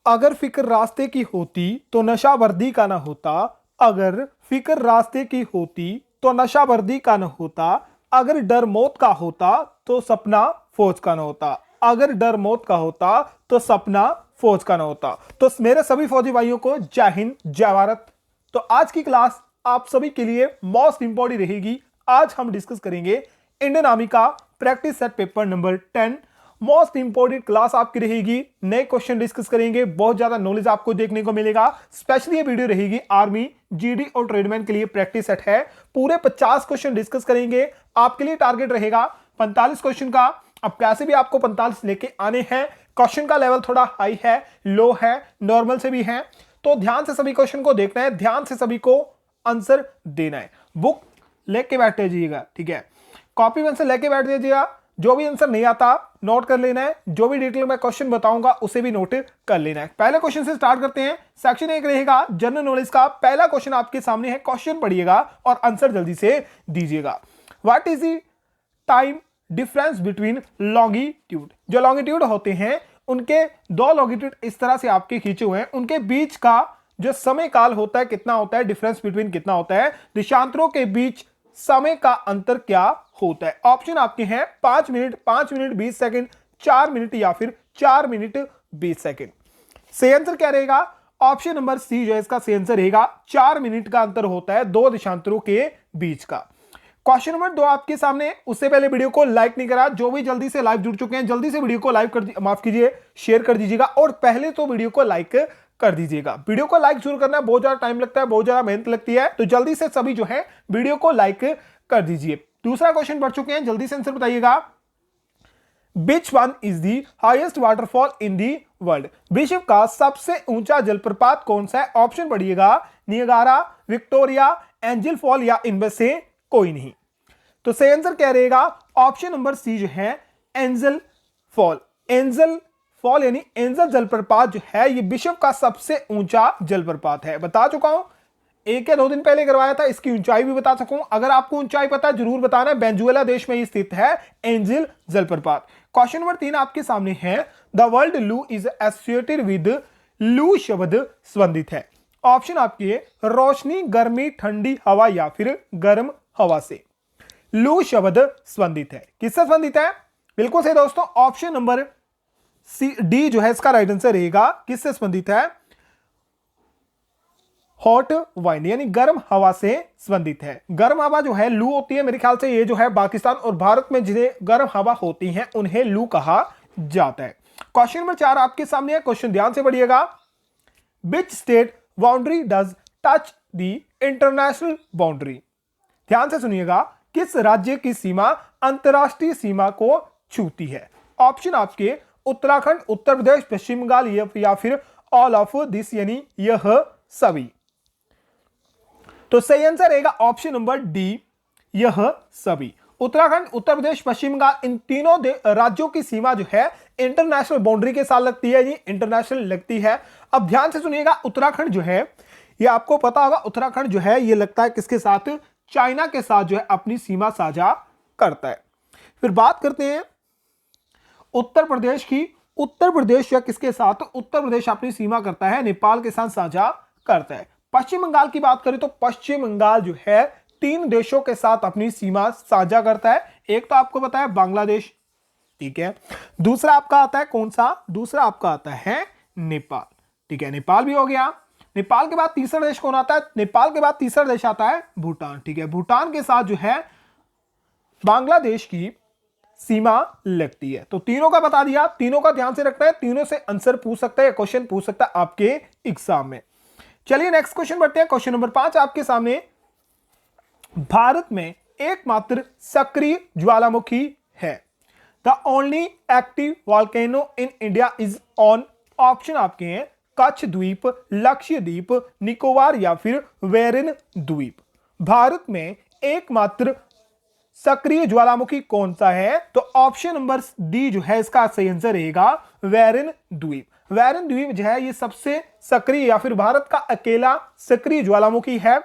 अगर फिक्र रास्ते की होती तो नशा वर्दी का ना होता। अगर फिक्र रास्ते की होती तो नशा वर्दी का ना होता। अगर डर मौत का होता तो सपना फौज का ना होता। अगर डर मौत का होता तो सपना फौज का ना होता। तो मेरे सभी फौजी भाइयों को जय हिंद जय भारत। तो आज की क्लास आप सभी के लिए मोस्ट इंपॉर्टेंट रहेगी। आज हम डिस्कस करेंगे इंडियन आर्मी का practice set paper number 10। Most important class आपकी रहेगी। नए क्वेश्चन डिस्कस करेंगे, बहुत ज्यादा नॉलेज आपको देखने को मिलेगा। स्पेशली ये वीडियो रहेगी आर्मी, जीडी और ट्रेडमैन के लिए प्रैक्टिस सेट है। पूरे 50 क्वेश्चन डिस्कस करेंगे। आपके लिए टारगेट रहेगा 45 क्वेश्चन का। अब कैसे भी आपको 45 लेके आने हैं। क्वेश्चन का लेवल थोड़ा हाई है, लो है, नॉर्मल से भी है, तो ध्यान से सभी क्वेश्चन को देखना है, ध्यान से सभी को आंसर देना है। बुक लेके बैठ जाइएगा, ठीक है, कॉपी पेंसिल लेके बैठ जाइएगा। जो भी आंसर नहीं आता नोट कर लेना है, जो भी डिटेल में क्वेश्चन बताऊंगा उसे भी नोट कर लेना है। पहले क्वेश्चन से स्टार्ट करते हैं। सेक्शन 1 रहेगा जनरल नॉलेज का। पहला क्वेश्चन आपके सामने है, क्वेश्चन पढ़िएगा और आंसर जल्दी से दीजिएगा। What is the time difference between longitude? जो लॉन्गिट्यूड होते हैं उनके दो लॉन्गिट्यूड इस तरह से आपके खींचे हुए हैं, उनके बीच का जो समय काल होता है कितना होता है, डिफरेंस बिटवीन कितना होता है, दिशांतरों के बीच समय का अंतर क्या होता है। ऑप्शन आपके हैं 5 मिनट, 5 मिनट 20 सेकंड, 4 मिनट या फिर 4 मिनट 20 सेकंड। सही आंसर क्या रहेगा? ऑप्शन नंबर सी जो है इसका सही आंसर रहेगा। 4 मिनट का अंतर होता है दो दिशांतरों के बीच का। क्वेश्चन नंबर 2 आपके सामने। उससे पहले वीडियो को लाइक नहीं करा, जो भी जल्दी से लाइव जुड़ चुके हैं जल्दी से वीडियो को लाइक कर, माफ कीजिए, शेयर कर दीजिएगा और पहले तो वीडियो को लाइक कर दीजिएगा। वीडियो को लाइक जरूर करना है, बहुत ज्यादा टाइम लगता है, बहुत ज्यादा मेहनत लगती है, तो जल्दी से सभी जो है वीडियो को लाइक कर दीजिए। दूसरा क्वेश्चन पढ़ चुके हैं, जल्दी से आंसर बताइएगा। Which one is the highest waterfall in the world? विश्व का सबसे ऊंचा जलप्रपात कौन सा है? ऑप्शन पढ़िएगा, नियागारा, विक्टोरिया, एंजल फॉल या इनमें से कोई नहीं। तो सही आंसर क्या रहेगा? ऑप्शन नंबर सी जो है एंजल फॉल। एंजल फॉल यानी एंजल जलप्रपात जो है ये विश्व का सबसे ऊंचा जलप्रपात है। बता चुका हूं, 1 या 2 दिन पहले करवाया था, इसकी ऊंचाई भी बता सकूं। अगर आपको ऊंचाई पता है जरूर बताना। वेनेजुएला देश में स्थित है एंजल जलप्रपात। क्वेश्चन नंबर 3 आपके सामने है। द वर्ड लू इज एसोसिएटेड विद, लू शब्द संबंधित है। ऑप्शन आपके रोशनी, गर्मी, ठंडी हवा या फिर गर्म हवा से। लू शब्द संबंधित है, किससे संबंधित है? बिल्कुल सही दोस्तों, ऑप्शन नंबर सी डी जो है इसका राइट आंसर रहेगा। किससे संबंधित है? हॉट वाइंड यानी गर्म हवा से संबंधित है। गर्म हवा जो है लू होती है, मेरे ख्याल से ये जो है पाकिस्तान और भारत में जिन्हें गर्म हवा होती है उन्हें लू कहा जाता है। क्वेश्चन नंबर 4 आपके सामने है, क्वेश्चन ध्यान से पढ़िएगा। Which state boundary does touch the international boundary? ध्यान से सुनिएगा, किस राज्य की सीमा अंतरराष्ट्रीय सीमा को छूती है? ऑप्शन आपके उत्तराखंड, उत्तर प्रदेश, पश्चिम बंगाल या फिर ऑल ऑफ दिस यानी यह सभी। तो सही आंसर रहेगा ऑप्शन नंबर डी, यह सभी। उत्तराखंड, उत्तर प्रदेश, पश्चिम बंगाल, इन तीनों राज्यों की सीमा जो है इंटरनेशनल बाउंड्री के साथ लगती है, ये इंटरनेशनल लगती है। अब ध्यान से सुनिएगा, उत्तराखंड जो है ये आपको पता होगा, उत्तराखंड जो है ये लगता है किसके साथ? चाइना के साथ जो है अपनी सीमा साझा करता है। फिर बात करते हैं उत्तर प्रदेश की। उत्तर प्रदेश या किसके साथ? उत्तर प्रदेश अपनी सीमा करता है नेपाल के साथ साझा करता है। पश्चिम बंगाल की बात करें तो पश्चिम बंगाल जो है 3 देशों के साथ अपनी सीमा साझा करता है। एक तो आपको पता है बांग्लादेश, ठीक है, दूसरा आपका आता है कौन सा? दूसरा आपका आता है नेपाल, ठीक है, नेपाल भी हो गया। नेपाल के बाद तीसरा देश कौन आता है? नेपाल के बाद तीसरा देश आता है भूटान, ठीक है, भूटान के साथ जो है बांग्लादेश की सीमा लगती है। तो तीनों का बता दिया, तीनों का ध्यान से रखना है, तीनों से आंसर पूछ सकता है, क्वेश्चन पूछ सकता है आपके एग्जाम में। चलिए नेक्स्ट क्वेश्चन बढ़ते हैं। क्वेश्चन नंबर 5 आपके सामने। भारत में एकमात्र सक्रिय ज्वालामुखी है। The only active volcano in India is on. Option आपके हैं कच्छ द्वीप, लक्षद्वीप, निकोबार या फिर वेरिन द्वीप। भारत में एकमात्र सक्रिय ज्वालामुखी कौन सा है? तो ऑप्शन नंबर डी जो है इसका सही आंसर रहेगा वेरिन द्वीप। वेरिन द्वीप जो है ये सबसे सक्रिय या फिर भारत का अकेला सक्रिय ज्वालामुखी है।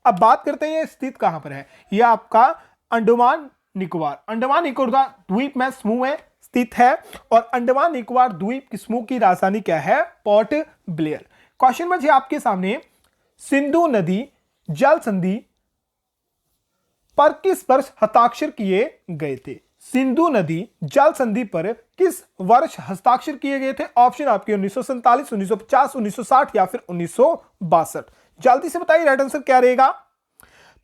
अब बात करते हैं ये स्थित कहां पर है। यह आपका अंडमान निकोबार, अंडमान निकोबार द्वीप में समूह में स्थित है और अंडमान निकोबार द्वीप समूह की राजधानी क्या है? Port Blair. क्वेश्चन नंबर 6 आपके सामने, सिंधु नदी जल संधि पर किस वर्ष हस्ताक्षर किए गए थे? सिंधु नदी जल संधि पर किस वर्ष हस्ताक्षर किए गए थे? ऑप्शन आपके 1947, 1950, 1960 या फिर 1962। जल्दी से बताइए राइट आंसर क्या रहेगा।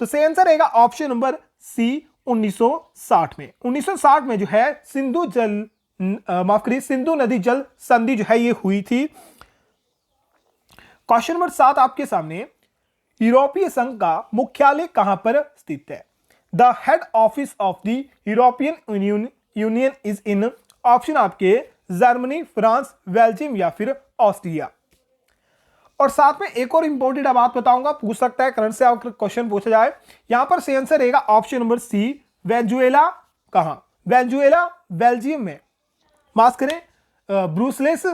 तो सही आंसर रहेगा ऑप्शन नंबर सी, 1960 में। 1960 में जो है सिंधु नदी जल संधि जो है ये हुई थी। क्वेश्चन नंबर 7 आपके सामने, यूरोपीय संघ का मुख्यालय कहां पर स्थित है? The head office of the European union is in, option आपके जर्मनी, फ्रांस, बेल्जियम या फिर ऑस्ट्रिया। और साथ में एक और इंपॉर्टेंट बात बताऊंगा, पूछ सकता है करंट से अगर क्वेश्चन पूछा जाए। यहां पर सही आंसर रहेगा ऑप्शन नंबर सी, वेनेजुएला। कहां? वेनेजुएला बेल्जियम में, माफ करें, ब्रुसेल्स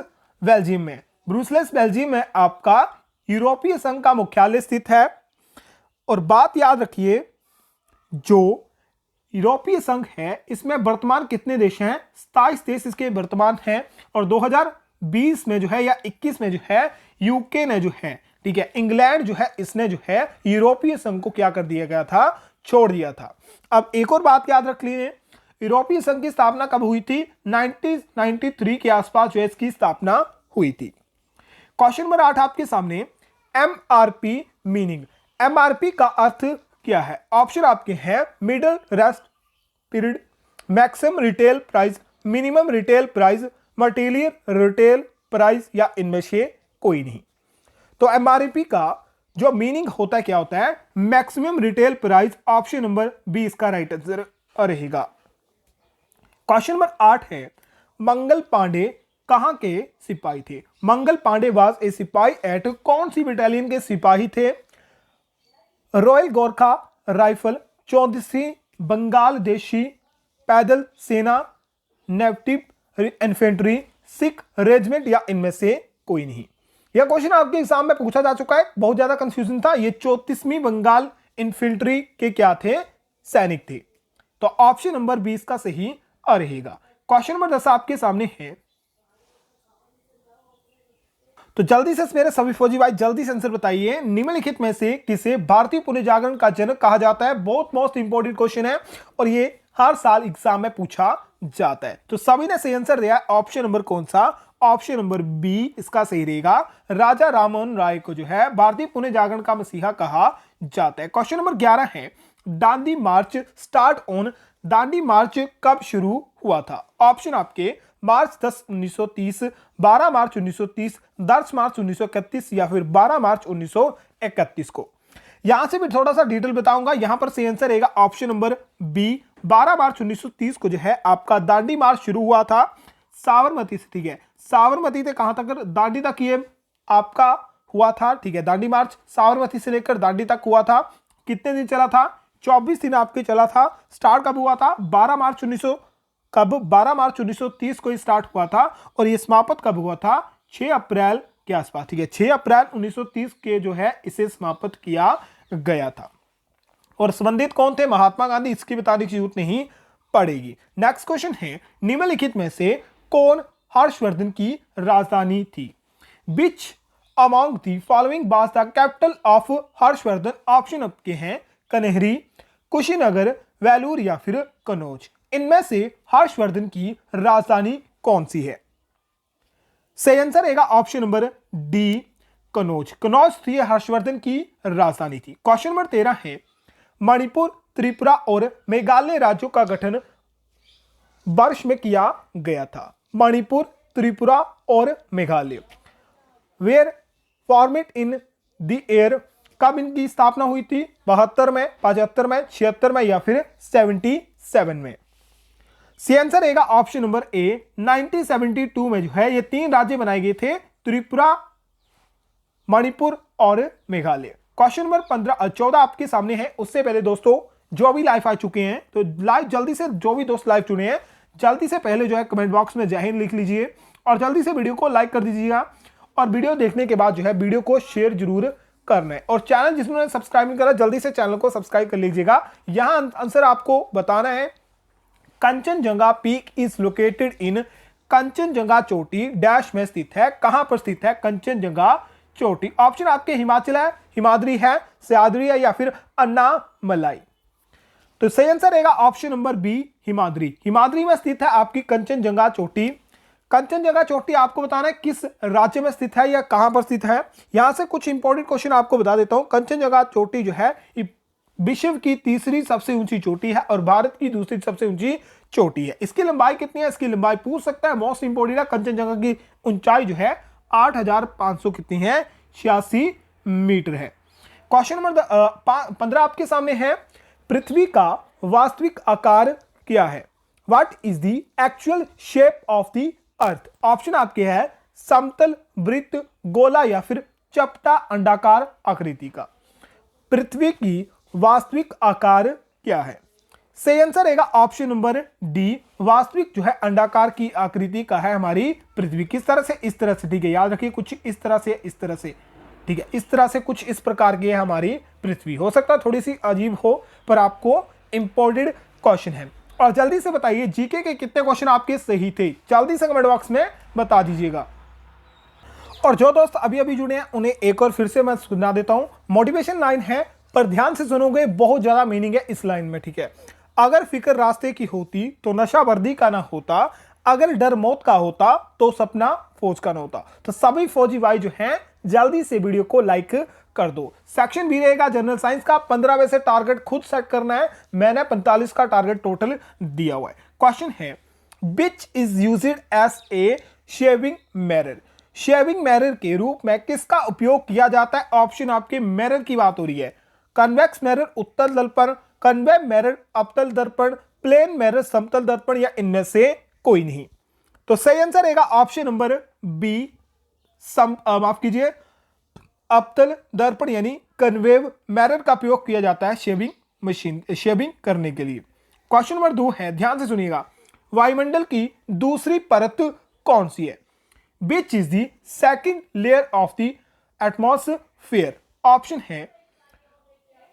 बेल्जियम में। ब्रुसेल्स बेल्जियम में आपका यूरोपीय संघ का मुख्यालय स्थित है। और बात याद रखिए, जो यूरोपीय संघ है इसमें वर्तमान कितने देश हैं? 27 देश इसके वर्तमान हैं। और 2020 में जो है या 21 में जो है यूके ने जो है, ठीक है, इंग्लैंड जो है इसने जो है यूरोपीय संघ को क्या कर दिया गया था? छोड़ दिया था। अब एक और बात याद रख लीजिए, यूरोपीय संघ की स्थापना कब हुई थी? 1993 के आसपास जो है इसकी स्थापना हुई थी। क्वेश्चन नंबर 8 आपके सामने, एमआरपी मीनिंग। एमआरपी का अर्थ क्या है? ऑप्शन आपके हैं middle rest period, maximum retail price, minimum retail price, material retail price या इनमें से कोई नहीं। तो एमआरपी का जो मीनिंग होता है क्या होता है? Maximum retail price. Option number B इसका राइट आंसर रहेगा। क्वेश्चन नंबर 8 है, मंगल पांडे कहां के सिपाही थे? मंगल पांडे वाज ए सिपाही एट, कौन सी बटालियन के सिपाही थे? रॉयल गोरखा राइफल, 34वीं बंगाल देशी पैदल सेना, नेटिव इन्फेंट्री, सिख रेजिमेंट या इनमें से कोई नहीं। यह क्वेश्चन आपके एग्जाम में पूछा जा चुका है, बहुत ज्यादा कंफ्यूजन था। ये 34वीं बंगाल इन्फेंट्री के क्या थे? सैनिक थे। तो ऑप्शन नंबर 20 का सही रहेगा। क्वेश्चन नंबर 10 आपके सामने है, तो जल्दी से मेरे सभी फौजी भाई जल्दी से आंसर बताइए, निम्नलिखित में से किसे भारतीय पुनर्जागरण का जनक कहा जाता है? बहुत मोस्ट इंपोर्टेंट क्वेश्चन है और ये हर साल एग्जाम में पूछा जाता है। तो सभी ने सही आंसर दिया। ऑप्शन नंबर कौन सा? ऑप्शन नंबर बी इसका सही रहेगा। राजा राममोहन राय को जो है भारतीय पुनर्जागरण का मसीहा कहा जाता है। क्वेश्चन नंबर 11 है, दांडी मार्च स्टार्ट ऑन, दांडी मार्च कब शुरू हुआ था? ऑप्शन आपके मार्च 10, 1930, 12 मार्च 1930, 10 मार्च 1931 या फिर 12 मार्च 1931 को। यहां से भी थोड़ा सा डिटेल बताऊंगा। यहां पर सही आंसर रहेगा ऑप्शन नंबर बी, 12 मार्च 1930 को जो है आपका दांडी मार्च शुरू हुआ था साबरमती से, ठीक है। साबरमती से कहां तक? दांडी तक ये आपका हुआ था, ठीक है। दांडी मार्च साबरमती से लेकर दांडी तक हुआ था। कितने दिन चला था? 24 दिन आपके चला था। स्टार्ट कब हुआ था? 12 मार्च 1930 को स्टार्ट हुआ था और ये समाप्त कब हुआ था? 6 अप्रैल के आसपास, ठीक है। 6 अप्रैल 1930 के जो है इसे समाप्त किया गया था। और संबंधित कौन थे? महात्मा गांधी। इसकी बताने की जरूरत नहीं पड़ेगी। नेक्स्ट क्वेश्चन है, निम्नलिखित में से कौन हर्षवर्धन की राजधानी थी? Which among the following was the capital of Harshvardhan? Option आपके हैं कन्हरी, कुशीनगर, वेलूर या फिर कनौज। इनमें से हर्षवर्धन की राजधानी कौन सी है? सही आंसर रहेगा option number D, Kannauj. Kannauj थी हर्षवर्धन की राजधानी थी। क्वेश्चन नंबर 13 है, मणिपुर, त्रिपुरा और मेघालय राज्यों का गठन वर्ष में किया गया था? मणिपुर, त्रिपुरा और Meghalaya were formed in the year, कब इनकी स्थापना हुई थी? 72 में, 75 में, 76 में या फिर 77 में। सी आंसर रहेगा ऑप्शन नंबर ए, 1972 में जो है ये 3 राज्य बनाए गए थे, त्रिपुरा, मणिपुर और मेघालय। क्वेश्चन नंबर 14 आपके सामने है। उससे पहले दोस्तों जो भी लाइव आ चुके हैं तो लाइव जल्दी से, जो भी दोस्त लाइव चुने हैं जल्दी से पहले जो है कमेंट बॉक्स में जय हिंद लिख लीजिए और जल्दी से वीडियो को लाइक कर दीजिएगा। और वीडियो देखने के बाद जो है वीडियो को शेयर जरूर करना है। और चैनल जिसने सब्सक्राइब नहीं करा जल्दी से चैनल को सब्सक्राइब कर लीजिएगा। यहां आंसर आपको बताना है Kanchenjunga peak is located in, Kanchenjunga चोटी डैश में स्थित है, कहां पर स्थित है कंचनजंगा चोटी? ऑप्शन आपके हिमाचल है, हिमाद्री है, सह्याद्री है या फिर अन्नामलाई। तो सही आंसर रहेगा option number B, Himadri. Himadri में स्थित है आपकी कंचनजंगा चोटी। कंचनजंगा चोटी आपको बताना है किस राज्य में स्थित है या कहां पर स्थित है। यहां से कुछ इंपॉर्टेंट क्वेश्चन आपको बता देता हूं। कंचनजंगा चोटी जो है विश्व की तीसरी सबसे ऊंची चोटी है और भारत की दूसरी सबसे ऊंची चोटी है। इसकी लंबाई कितनी है, इसकी लंबाई पूछ सकता है, मोस्ट इंपोर्टेंट है। कंचनजंगा की ऊंचाई जो है 8,500 कितनी है, 86 मीटर है। क्वेश्चन नंबर 15 आपके सामने है, पृथ्वी का वास्तविक आकार क्या है? What is the actual shape of the earth? Option आपके है समतल, वृत्त, गोला या फिर चपटा अंडाकार आकृति का। पृथ्वी की वास्तविक आकार क्या है? सही आंसर रहेगा ऑप्शन नंबर डी, वास्तविक जो है अंडाकार की आकृति का है हमारी पृथ्वी। किस तरह से? इस तरह से, ठीक है, याद रखिए, कुछ इस तरह से, इस तरह से, ठीक है, इस तरह से कुछ इस प्रकार की है हमारी पृथ्वी। हो सकता है थोड़ी सी अजीब हो पर आपको इंपॉर्टेंट क्वेश्चन है। और जल्दी से बताइए जीके के कितने क्वेश्चन आपके सही थे, जल्दी से कमेंट बॉक्स में बता दीजिएगा। और जो दोस्त अभी अभी जुड़े हैं उन्हें एक और फिर से मैं सुना देता हूं। मोटिवेशन लाइन है पर ध्यान से सुनोगे, बहुत ज्यादा मीनिंग है इस लाइन में, ठीक है। अगर फिक्र रास्ते की होती तो नशा वर्दी का ना होता, अगर डर मौत का होता तो सपना फौज का ना होता। तो सभी फौजी भाई जो हैं जल्दी से वीडियो को लाइक कर दो। सेक्शन भी रहेगा जनरल साइंस का, 15 में से टारगेट खुद सेट करना है, मैंने 45 का टारगेट टोटल दिया हुआ है। क्वेश्चन है, which is used as a shaving mirror? Shaving mirror के रूप में किसका उपयोग किया जाता है? ऑप्शन आपके मिरर की बात हो रही है। कन्वेक्स मिरर उत्तल दर्पण, कन्वेव मिरर अवतल दर्पण, प्लेन मिरर समतल दर्पण या इनमें से कोई नहीं। तो सही आंसर रहेगा ऑप्शन नंबर बी, माफ कीजिए, अवतल दर्पण यानी कन्वेव मिरर का उपयोग किया जाता है शेविंग मशीन, शेविंग करने के लिए। क्वेश्चन नंबर 2 है, ध्यान से सुनिएगा, वायुमंडल की दूसरी परत कौन सी है? Which is the second layer of the atmosphere? Option है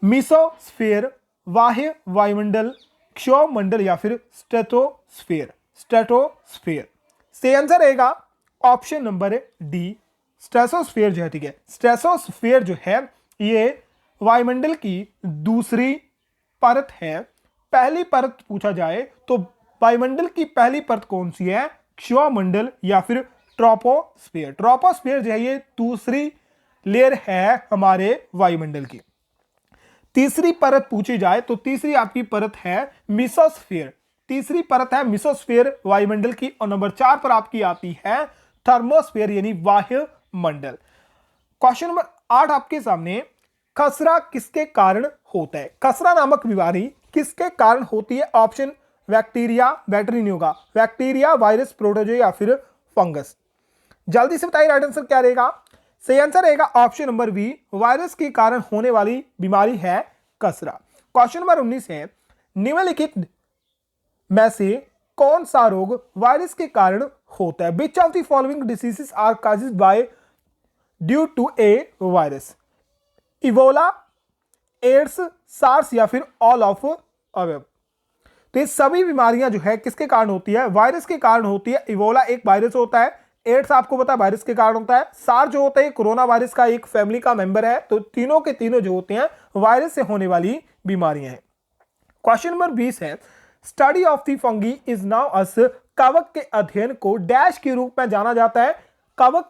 मीसोस्फेयर, बाह्य वायुमंडल, क्षोभमंडल या फिर स्ट्रेटोस्फेयर। स्ट्रेटोस्फेयर सही आंसर रहेगा ऑप्शन नंबर डी, स्ट्रेटोस्फेयर जो है, ठीक है। स्ट्रेटोस्फेयर जो है ये वायुमंडल की दूसरी परत है। पहली परत पूछा जाए तो वायुमंडल की पहली परत कौन सी है? क्षोभमंडल या फिर ट्रोपोस्फेयर। ट्रोपोस्फेयर जो है ये दूसरी लेयर है हमारे वायुमंडल की। तीसरी परत पूछी जाए तो तीसरी आपकी परत है मीसोस्फेयर। तीसरी परत है मीसोस्फेयर वायुमंडल की। और नंबर 4 पर आपकी आती है थर्मोस्फेयर यानी वायुमंडल। क्वेश्चन नंबर 8 आपके सामने, खसरा किसके कारण होता है? खसरा नामक बीमारी किसके कारण होती है? ऑप्शन बैक्टीरिया, बैटरी नहीं होगा, बैक्टीरिया, वायरस, प्रोटोजो या फिर फंगस। जल्दी से बताइए राइट आंसर क्या रहेगा। सही आंसर रहेगा ऑप्शन नंबर बी, वायरस के कारण होने वाली बीमारी है खसरा। क्वेश्चन नंबर 19 है, निम्नलिखित में से कौन सा रोग वायरस के कारण होता है? Which of the following diseases are caused by due to a virus? Ebola, AIDS, SARS या फिर ऑल ऑफ अबव। तो ये सभी बीमारियां जो है किसके कारण होती है? वायरस के कारण होती है। इबोला एक वायरस होता है, एड्स आपको पता है वायरस के कारण होता है, सार जो होता है कोरोना वायरस का एक फैमिली का मेंबर है। तो तीनों के तीनों जो होते हैं वायरस से होने वाली बीमारियां हैं। क्वेश्चन नंबर 20 है, study of the fungi is known as, कवक के अध्ययन को डैश के रूप में जाना जाता है? कवक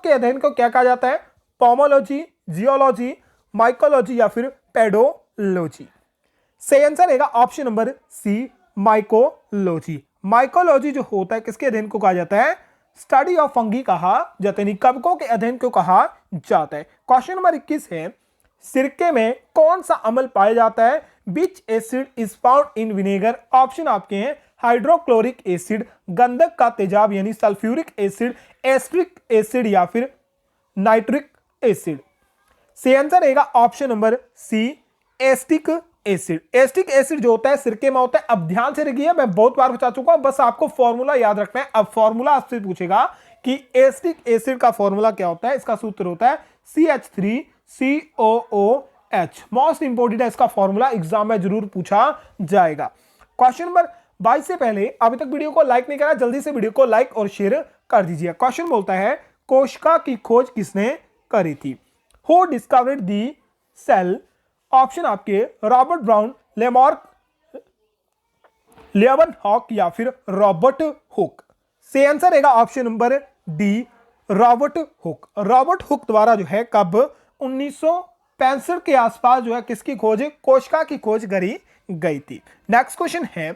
के अध्ययन को क्या कहा जाता है? पोमोलॉजी, जियोलॉजी, माइकोलॉजी या फिर पेडोलॉजी। सही आंसर रहेगा option number C, mycology. Mycology जो होता है किसके अध्ययन को कहा जाता है? स्टडी ऑफ फंगी कहा जाता है, कवकों के अध्ययन को कहा जाता है। क्वेश्चन नंबर 21 है, सिरके में कौन सा अम्ल पाया जाता है? विच acid is found in vinegar? Option आपके हैं हाइड्रोक्लोरिक एसिड, गंधक का तेजाब यानी सल्फ्यूरिक एसिड, एस्ट्रिक एसिड या फिर नाइट्रिक एसिड। सही आंसर रहेगा option number C, acetic acid. Acetic acid जो होता है सिरके में होता है। अब ध्यान से रखिए, मैं बहुत बार बता चुका हूं, बस आपको फॉर्मूला याद रखना है। अब फॉर्मूला आपसे पूछेगा कि एस्टिक एसिड का फॉर्मूला क्या होता है? इसका सूत्र होता है CH3COOH। मोस्ट इंपोर्टेंट है इसका फॉर्मूला, एग्जाम में जरूर पूछा जाएगा। क्वेश्चन नंबर 22 से पहले अभी तक वीडियो को लाइक नहीं करा, जल्दी से वीडियो को लाइक और शेयर कर दीजिए। क्वेश्चन बोलता है कोशिका की खोज किसने करी थी? Who discovered the cell? Option आपके रॉबर्ट ब्राउन, लेमार्क, लेवनहॉक या फिर रॉबर्ट हुक। से आंसर रहेगा option number D, Robert Hooke. Robert Hooke द्वारा जो है कब 1965 के आसपास जो है किसकी खोज, कोशिका की खोज करी गई थी। नेक्स्ट क्वेश्चन है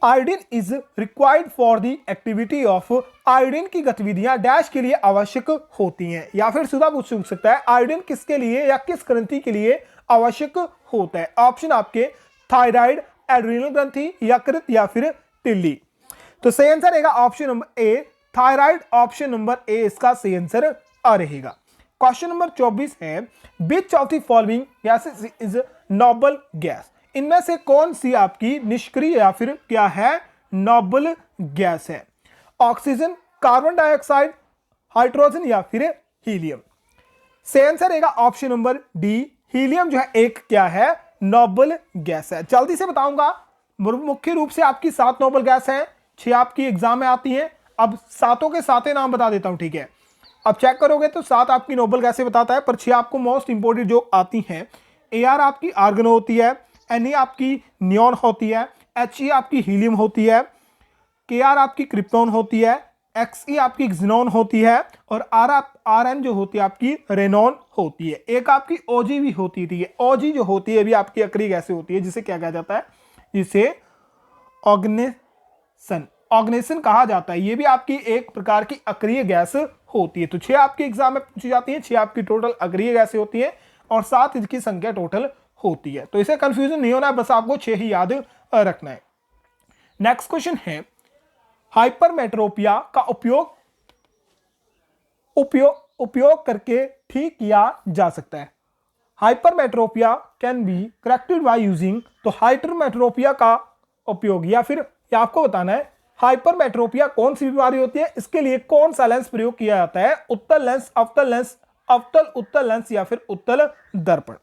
iodine is required for the activity of. Iodine की गतिविधियां डैश के लिए आवश्यक होती हैं, या फिर सीधा पूछ सकता है आयोडीन किसके लिए या किस ग्रंथि के लिए आवश्यक होता है। ऑप्शन आपके थायराइड, एड्रिनल ग्रंथि, यकृत या फिर तिल्ली। तो सही आंसर रहेगा option number A, thyroid. Option number A इसका सही आंसर रहेगा। क्वेश्चन नंबर 24 है which of the following gases is noble gas? इनमें से कौन सी आपकी निष्क्रिय या फिर क्या है, नोबल गैस है? ऑक्सीजन, कार्बन डाइऑक्साइड, हाइड्रोजन या फिर हीलियम। सही आंसर रहेगा ऑप्शन नंबर डी, हीलियम जो है एक क्या है, नोबल गैस है। जल्दी से बताऊंगा, मुख्य रूप से आपकी 7 नोबल गैस हैं, 6 आपकी एग्जाम में आती हैं। अब सातों के साथे नाम बता देता हूं, ठीक है? अब चेक करोगे तो 7 आपकी नोबल गैसें बताता है, पर 6 आपको मोस्ट इंपोर्टेंट जो आती हैं। Ar आपकी आर्गन होती है, Na आपकी नियॉन होती है, He आपकी हीलियम होती है, Kr आपकी क्रिप्टॉन होती है, Xe आपकी एक्सिनॉन होती है और Rn जो होती है आपकी रेनॉन होती है। एक आपकी Og भी होती है, ठीक है? Og जो होती है भी आपकी अक्रिय गैस होती है, जिसे क्या कहा जाता है, जिसे ऑर्गेनेशन कहा जाता है। ये भी आपकी एक प्रकार की अक्रिय गैस होती है। तो 6 आपके एग्जाम में पूछी जाती है, 6 आपकी टोटल अक्रिय गैसें होती है और 7 इसकी संख्या टोटल होती है। तो इसे कंफ्यूजन नहीं होना है, बस आपको 6 ही याद रखना है। नेक्स्ट क्वेश्चन है हाइपरमेट्रोपिया का उपयोग करके ठीक किया जा सकता है। Hypermetropia can be corrected by using. तो हाइपरमेट्रोपिया का उपयोग या फिर आपको बताना है हाइपरमेट्रोपिया कौन सी बीमारी होती है, इसके लिए कौन सा लेंस प्रयोग किया जाता है, उत्तल लेंस, अवतल लेंस, अवतल उत्तल लेंस या फिर उत्तल दर्पण।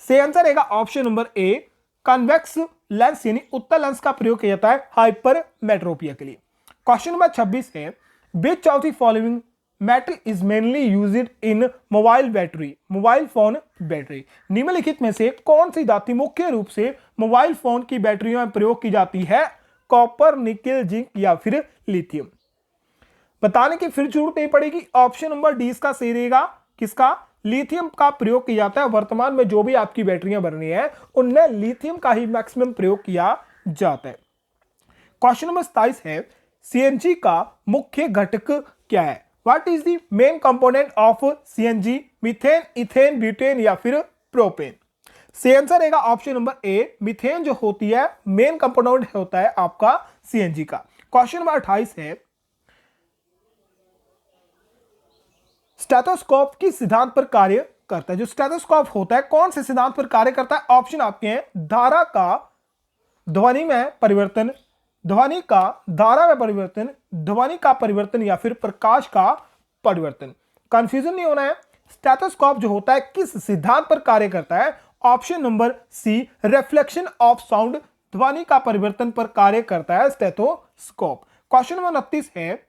सही आंसर रहेगा option number A, convex lens यानी उत्तल लेंस का प्रयोग किया जाता है हाइपरमेट्रोपिया के लिए। क्वेश्चन नंबर 26 है which of the following metal is mainly used in mobile battery, mobile phone battery. निम्नलिखित में से कौन सी धातु मुख्य रूप से मोबाइल फोन की बैटरियों में प्रयोग की जाती है? कॉपर, निकेल, जिंक या फिर लिथियम। बताने की फिर जरूरत नहीं पड़ेगी, ऑप्शन नंबर डी इसका सही रहेगा। किसका? लिथियम का प्रयोग किया जाता है। वर्तमान में जो भी आपकी बैटरियां बन रही हैं उनमें लिथियम का ही मैक्सिमम प्रयोग किया जाता है। क्वेश्चन नंबर 27 है सीएनजी का मुख्य घटक क्या है? What is the main component of CNG? Methane, ethane, butane या फिर प्रोपेन। सही आंसर रहेगा ऑप्शन नंबर ए, मीथेन जो होती है मेन कंपोनेंट होता है आपका सीएनजी का। क्वेश्चन नंबर 28 है स्टेथोस्कोप किस सिद्धांत पर कार्य करता है? जो स्टेथोस्कोप होता है कौन से सिद्धांत पर कार्य करता है? ऑप्शन आपके हैं धारा का ध्वनि में परिवर्तन, ध्वनि का धारा में परिवर्तन, ध्वनि का परिवर्तन या फिर प्रकाश का परिवर्तन। कंफ्यूजन नहीं होना है। स्टेथोस्कोप जो होता है किस सिद्धांत पर कार्य करता है? Option number C, reflection of sound, ध्वनि का परिवर्तन पर कार्य करता है स्टेथोस्कोप। क्वेश्चन नंबर 29 है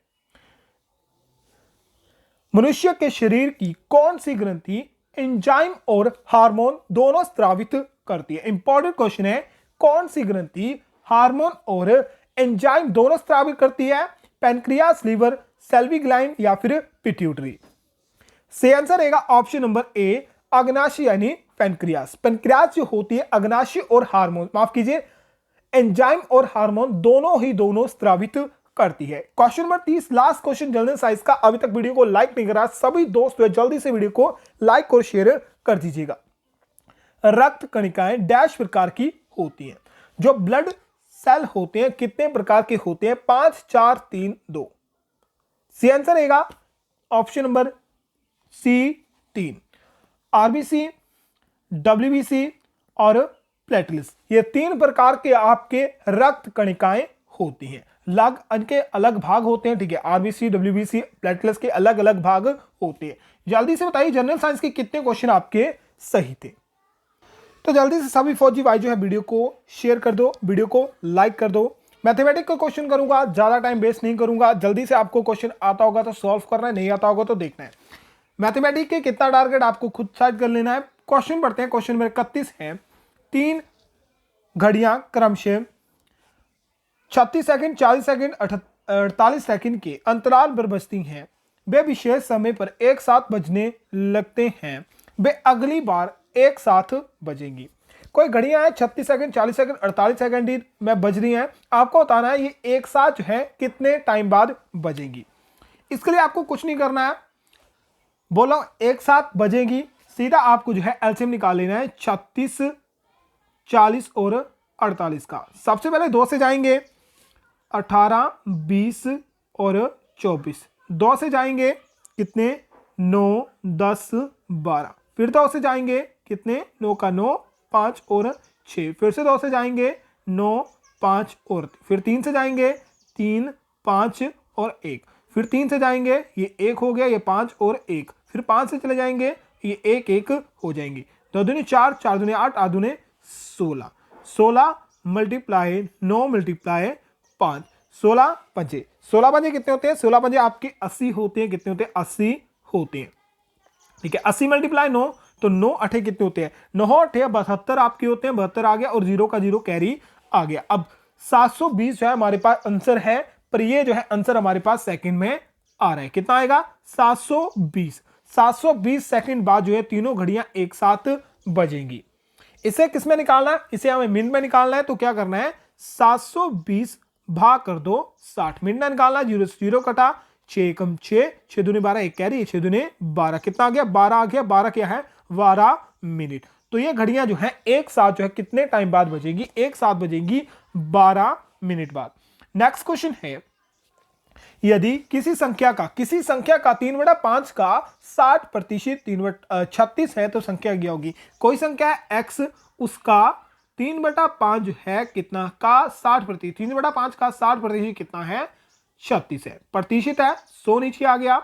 मनुष्य के शरीर की कौन सी ग्रंथि एंजाइम और हार्मोन दोनों स्रावित करती है? इंपॉर्टेंट क्वेश्चन है, कौन सी ग्रंथि हार्मोन और एंजाइम दोनों स्रावित करती है? पैनक्रियास, लीवर, सेल्वी ग्लैंड या फिर पिट्यूटरी। सही आंसर रहेगा ऑप्शन नंबर ए, अग्नाशय यानी पैनक्रियास। पैनक्रियास जो होती है अग्नाशय और हार्मोन, माफ कीजिए, एंजाइम और हार्मोन दोनों स्रावित करती है। Question number 30 last question general science का। अभी तक वीडियो को लाइक नहीं करा सभी दोस्त जल्दी से वीडियो को लाइक और शेयर कर दीजिएगा। रक्त कणिकाएं डैश प्रकार की होती हैं? जो ब्लड सेल होते हैं कितने प्रकार के होते हैं? 5, 4, 3, 2। सी आंसर रहेगा option number C 3, RBC, WBC और प्लेटलेट्स। ये 3 प्रकार के आपके रक्त कणिकाएं होती हैं। इनके अलग भाग होते हैं, ठीक है? आरबीसी, डब्ल्यूबीसी, प्लेटलेट्स के अलग अलग भाग होते हैं। जल्दी से बताइए जनरल साइंस के कितने क्वेश्चन आपके सही थे? तो जल्दी से सभी फौजी भाई जो है वीडियो को शेयर कर दो, वीडियो को लाइक कर दो। मैथमेटिक्स का क्वेश्चन करूंगा, ज़्यादा टाइम वेस्ट नहीं करूंगा। जल्दी से आपको क्वेश्चन आता होगा तो सॉल्व करना है, नहीं आता होगा तो देखना है। मैथमेटिक्स के कितना टारगेट आपको खुद साइड कर लेना है। क्वेश्चन पढ़ते हैं। क्वेश्चन नंबर 31 है, 3 घड़ियां क्रमशः 36 सेकंड, 40 सेकंड, 48 सेकंड के अंतराल पर बजती हैं। वे विशेष समय पर एक साथ बजने लगते हैं। वे अगली बार एक साथ बजेंगी। कोई घड़ियां हैं 36 सेकंड, 40 सेकंड, 48 सेकंड में बज रही हैं। आपको बताना है ये एक साथ जो है कितने टाइम बाद बजेंगी। इसके लिए आपको कुछ नहीं करना है, बोलो एक साथ बजेंगी, सीधा आपको जो है एलसीएम निकाल लेना है 36, 40 और 48 का। सबसे पहले 2 से जाएंगे, 18, 20 और 24। 2 से जाएंगे कितने, 9, 10, 12। फिर 2 से जाएंगे कितने, 9 का 9, 5 और 6। फिर से 2 से जाएंगे 9, 5 और फिर 3 से जाएंगे 3, 5 और 1। फिर 3 से जाएंगे, ये 1 हो गया, ये 5 और 1। फिर 5 से चले जाएंगे, ये 1, 1 हो जाएंगे। 2 दूनी 4, 4 दूनी 8, 8 दूनी 16। 16 मल्टीप्लाई 9 मल्टीप्लाई 5, 16 पंजे। 16 पंजे कितने होते हैं, 16 पंजे आपके 80 होते हैं। कितने होते हैं, 80 होते हैं। ठीक है, 80 मल्टीप्लाई 9, तो 9 अठे कितने होते हैं, 9 अठे 72 आपके होते हैं। 72 आ गया और 0 का 0 कैरी आ गया। अब 720 जो है हमारे पास आंसर है, पर ये जो है आंसर हमारे पास सेकंड में आ रहा है। कितना आएगा, 720। 720 सेकंड बाद जो है तीनों घड़ियां एक साथ बजेंगी। इसे किस में निकालना है, इसे हमें मिनट में निकालना है। तो क्या करना है, 720 भाग कर दो 60। मिनट में निकालना है, 0 से 0 कटा, 6 कम 6, 6 दूनी 12, 1 कैरी, 6 दूनी 12। कितना आ गया, 12 आ गया। 12 क्या है, 12 मिनट। तो ये घड़ियां जो है एक साथ जो है कितने टाइम बाद बजेगी, एक साथ बजेगी 12 मिनट बाद। नेक्स्ट क्वेश्चन है, यदि किसी संख्या का 3/5 का 60% 36 है तो संख्या क्या होगी। कोई संख्या है x, उसका 3/5 जो है कितना का 60%, 3/5 का 60% कितना है, 36 है। प्रतिशत है, 100 नीचे आ गया,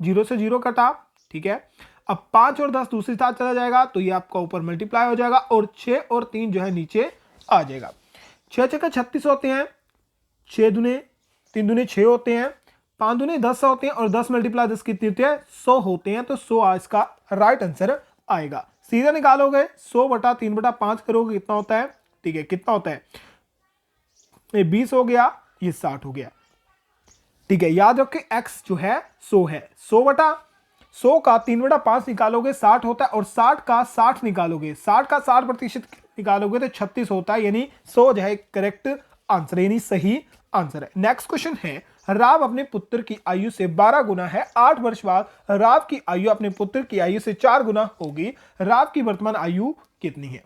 0 से 0 कटा। ठीक है, अब 5 और 10 दूसरी साथ चला जाएगा, तो ये आपका ऊपर मल्टीप्लाई हो जाएगा और 6 और 3 जो है नीचे आ जाएगा। 6 6 36 होते हैं, 6 दूने 3 दूने 6 होते हैं, 5 दूने 10 होते हैं और 10 मल्टीप्लाई 10 कितने होते हैं, 100 होते हैं। तो 100 इसका राइट आंसर आएगा। सीधा निकालोगे 100/3/5 करोगे, कितना होता है, ठीक है, कितना होता है, ये 20 हो गया, ये 60 हो गया। ठीक है, याद रखो x जो है 100 है। 100 का 3/5 निकालोगे 60 होता है, और 60 का 60 निकालोगे, 60 का 60% निकालोगे तो 36 होता है। यानी 100 जो है करेक्ट आंसर, यानी सही आंसर है। नेक्स्ट क्वेश्चन है, राव अपने पुत्र की आयु से 12 गुना है। 8 वर्ष बाद राव की आयु अपने पुत्र की आयु से 4 गुना होगी। राव की वर्तमान आयु कितनी है।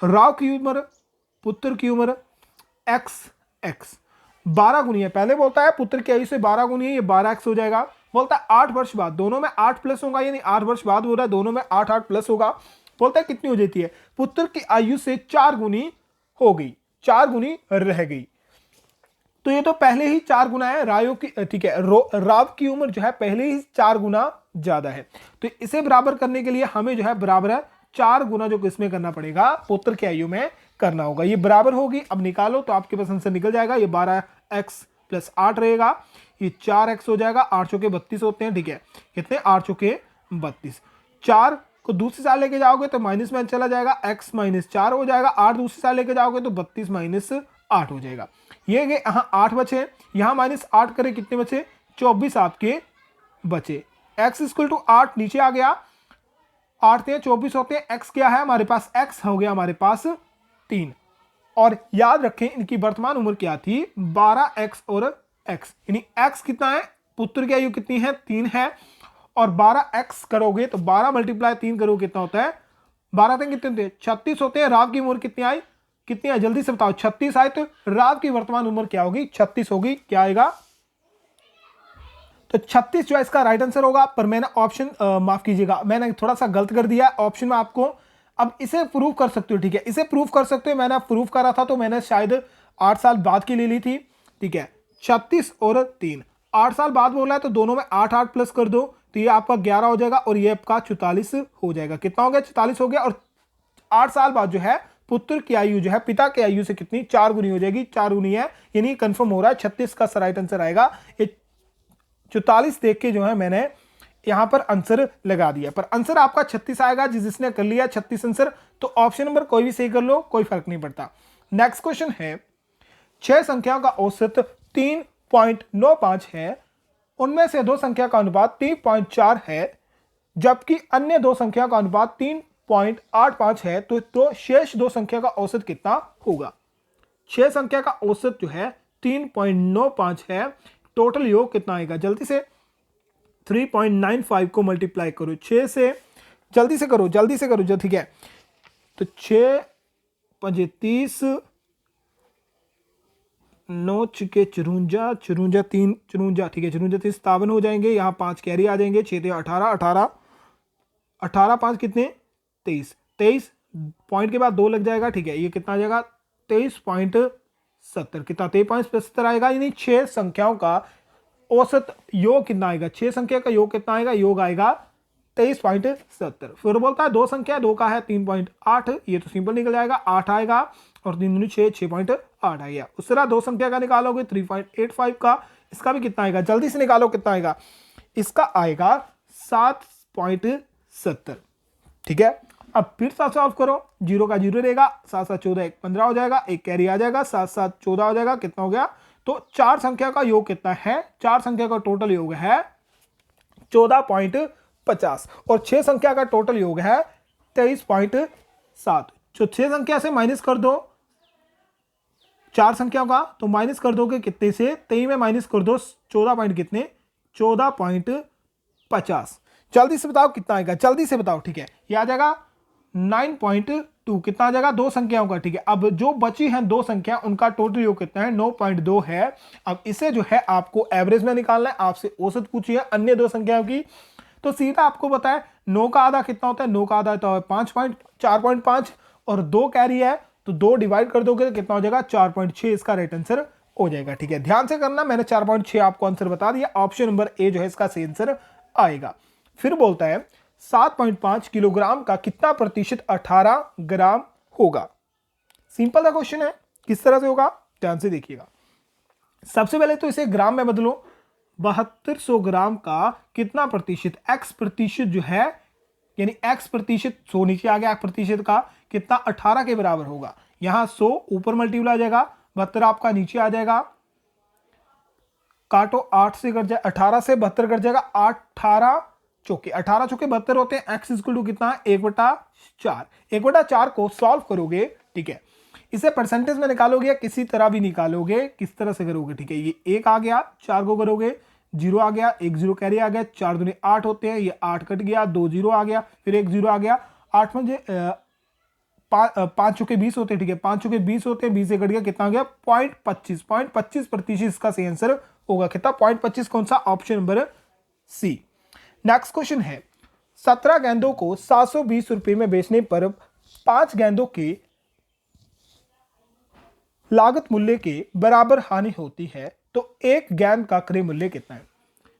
राव की उम्र, पुत्र की उम्र, x 12 गुनी है। पहले बोलता है पुत्र की आयु से 12 गुनी है, ये 12x हो जाएगा। बोलता है 8 वर्ष बाद, दोनों में 8 प्लस होगा, यानी 8 वर्ष बाद हो रहा है, दोनों में 8 8 प्लस होगा। बोलता है कितनी हो जाती है, पुत्र की आयु से 4 गुनी हो गई, 4 गुनी रह गई। तो ये तो पहले ही 4 गुना है रायों की, ठीक है, राव की उम्र जो है पहले ही 4 गुना ज्यादा है। तो इसे बराबर करने के लिए हमें जो है बराबर है 4 गुना जो किसमें करना पड़ेगा, पुत्र की आयु में करना होगा। ये बराबर होगी, अब निकालो तो आपके पास आंसर निकल जाएगा। ये 12x + 8 रहेगा, ये 4x हो जाएगा। 8 चौके 32 होते हैं, ठीक है, कितने, 8 चौके 32। 4 को दूसरी साइड लेके जाओगे तो माइनस में चला जाएगा, x - 4 हो जाएगा। 8 दूसरी साइड लेके जाओगे तो 32 - 8 हो जाएगा। ये यहाँ 8 बचे, यहाँ -8 करें कितने बचे, 24 आपके बचे। x = 8 नीचे आ गया, 8 × 24 होते हैं। x क्या है हमारे पास, x हो गया हमारे पास 3। और याद रखें इनकी वर्तमान उम्र क्या थी, 12x और x, यानी x कितना है, पुत्र की आयु कितनी है, 3 है, और 12x करोगे तो 12 × 3 करोगे कितना होता है, 12 3 कितने होते हैं, 36 होते हैं। राव की उम्र कितनी आई, जल्दी से बताओ, 36 आए, तो राव की वर्तमान उम्र क्या होगी, 36 होगी। क्या आएगा, तो 36 जो है इसका राइट आंसर होगा। पर मैंने ऑप्शन माफ कीजिएगा, मैंने थोड़ा सा गलत कर दिया ऑप्शन में आपको। अब इसे प्रूव कर सकते हो, ठीक है, इसे प्रूव कर सकते हो। मैंने प्रूव करा था तो मैंने शायद 8 साल बाद की ले ली थी, ठीक है। 36 और 3, 8 साल बाद बोला है तो दोनों में 8 8 प्लस कर दो तो ये आपका 11 हो जाएगा और ये आपका 44 हो जाएगा। कितना हो गया? 44 हो गया। और 8 साल बाद जो है पुत्र की आयु जो है पिता की आयु से कितनी 4 गुनी हो जाएगी। 4 गुनी है, यानी कंफर्म हो रहा है 36 का राइट आंसर आएगा। ये 44 देख के जो है मैंने यहां पर आंसर लगा दिया, पर आंसर आपका 36 आएगा। जिसने कर लिया 36 आंसर तो ऑप्शन नंबर कोई भी सही कर लो, कोई फर्क नहीं पड़ता। नेक्स्ट क्वेश्चन है 6 संख्याओं का औसत 3.95 है, उनमें से 2 संख्या का अनुपात 3.4 है जबकि अन्य 2 संख्या का अनुपात 3.85 है, तो शेष 2 संख्या का औसत कितना होगा? 6 संख्या का औसत जो है 3.95 है, टोटल योग कितना आएगा? जल्दी से 3.95 को मल्टीप्लाई करो 6 से, जल्दी से करो जो, ठीक है। तो 6 5 30, 9 छिके 54, 3 54, ठीक है 54 57 हो जाएंगे। यहाँ 5 कैरी आ जाएंगे, 6 18 18 5 कितने 23 पॉइंट के बाद 2 लग जाएगा, ठीक है। ये कितना आ जाएगा 23.70, कितना 23.70 आएगा। यानी 6 संख्याओं का औसत योग कितना आएगा? 6 संख्या का योग कितना आएगा? योग आएगा 23.70। फिर बोलता है 2 संख्या, 2 का है 3.8, ये तो सिंपल निकल जाएगा 8 आएगा और 3 दूनी 6, 6.8 आएगा। उस तरह 2 संख्या का निकालोगे 3.85 का, इसका भी कितना आएगा? जल्दी से निकालो कितना आएगा? इसका आएगा 7.70, ठीक है। अब फिर साथ सॉल्व करो, 0 का 0 रहेगा, 7 7 14 1 15 हो जाएगा, एक कैरी आ जाएगा, 7 7 14 हो जाएगा, कितना हो गया? तो 4 संख्या का योग कितना है? 4 संख्या का टोटल योग है 14.50 और 6 संख्या का टोटल योग है 23.7। जो 6 संख्या से माइनस कर दो 4 संख्याओं का, तो माइनस कर दोगे कितने से? 23 में माइनस कर दो 14 पॉइंट कितने 14.50। जल्दी से बताओ कितना आएगा? जल्दी से बताओ, ठीक है। यह आ जाएगा 9.2, कितना आ जाएगा? 2 संख्याओं का, ठीक है। अब जो बची हैं 2 संख्या, उनका टोटल योग कितना है? 9.2 है। अब इसे जो है आपको एवरेज में निकालना है। आपसे औसत पूछी है अन्य 2 संख्याओं की, तो सीधा आपको बताए 9 का आधा कितना होता है? 9 का आधा होता है 4.5 और 2 कैरी है तो 2 डिवाइड कर दोगे तो कितना हो जाएगा? 4.6, इसका राइट आंसर हो जाएगा, ठीक है। ध्यान से करना, मैंने 4.6 आपको आंसर बता दिया। ऑप्शन नंबर ए जो है इसका सही आंसर आएगा। फिर बोलता है 7.5 किलोग्राम का कितना प्रतिशत 18 ग्राम होगा? सिंपल सा क्वेश्चन है, किस तरह से होगा ध्यान से देखिएगा। सबसे पहले तो इसे ग्राम में बदलो, 7200 ग्राम का कितना प्रतिशत? x प्रतिशत जो है, यानी x प्रतिशत 100 नीचे आ गया, x प्रतिशत का कितना 18 के बराबर होगा। यहां 100 ऊपर मल्टीप्लाई आ जाएगा, 72 आपका नीचे आ जाएगा, काटो 8 से कट जाए, 18 से 72 कट जाएगा, 18 चौके 72 होते हैं। x इक्वल टू कितना है? 1/4। 1/4 को सॉल्व करोगे, ठीक है, इसे परसेंटेज में निकालोगे या किसी तरह भी निकालोगे, किस तरह से करोगे, ठीक है। ये 1 आ गया, 4 को करोगे, 0 आ गया, 1 0 कैरी आ गया, 4 दूनी 8 होते हैं, ये 8 कट गया, 2 0 आ गया, फिर 1 0 आ गया, 8 में 5 चौके 20 होते हैं, ठीक है, 5 चौके 20 होते हैं, 20 से कट गया, कितना आ गया? 0.25 प्रतिशत इसका सही आंसर होगा। कितना? 0.25, कौन सा? Option number C. Next question है 17 गेंदों को 720 रुपए में बेचने पर 5 गेंदों के लागत मूल्य के बराबर हानि होती है, तो एक गेंद का क्रय मूल्य कितना है?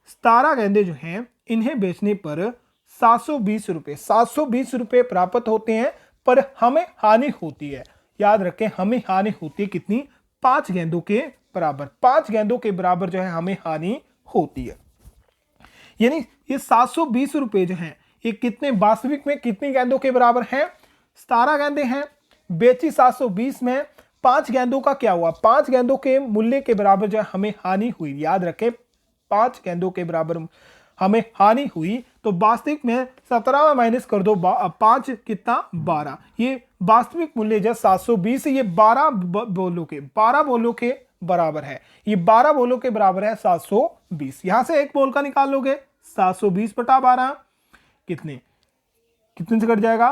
17 गेंदे जो हैं इन्हें बेचने पर 720 रुपए प्राप्त होते हैं, पर हमें हानि होती है। याद रखें, हमें हानि होती है कितनी? 5 गेंदों के बराबर। 5 गेंदों के बराबर जो है हमें हानि होती है। यानी ये 720 रुपए जो हैं ये कितने वास्तविक में कितनी गेंदों के बराबर हैं? 17 गेंदे हैं, बेची 720 में, 5 गेंदों का क्या हुआ? 5 गेंदों के मूल्य के बराबर जो है हमें हानि हुई। याद रखें, 5 गेंदों के बराबर हमें हानि हुई, तो वास्तविक में 17 में माइनस कर दो 5 कितना? 12। ये वास्तविक मूल्य जो 720, ये 12 बोलों के बराबर है। ये 12 बोलों के बराबर है 720। यहां से एक बोल का निकाल लोगे, 720 बटा 12 कितने से कट जाएगा?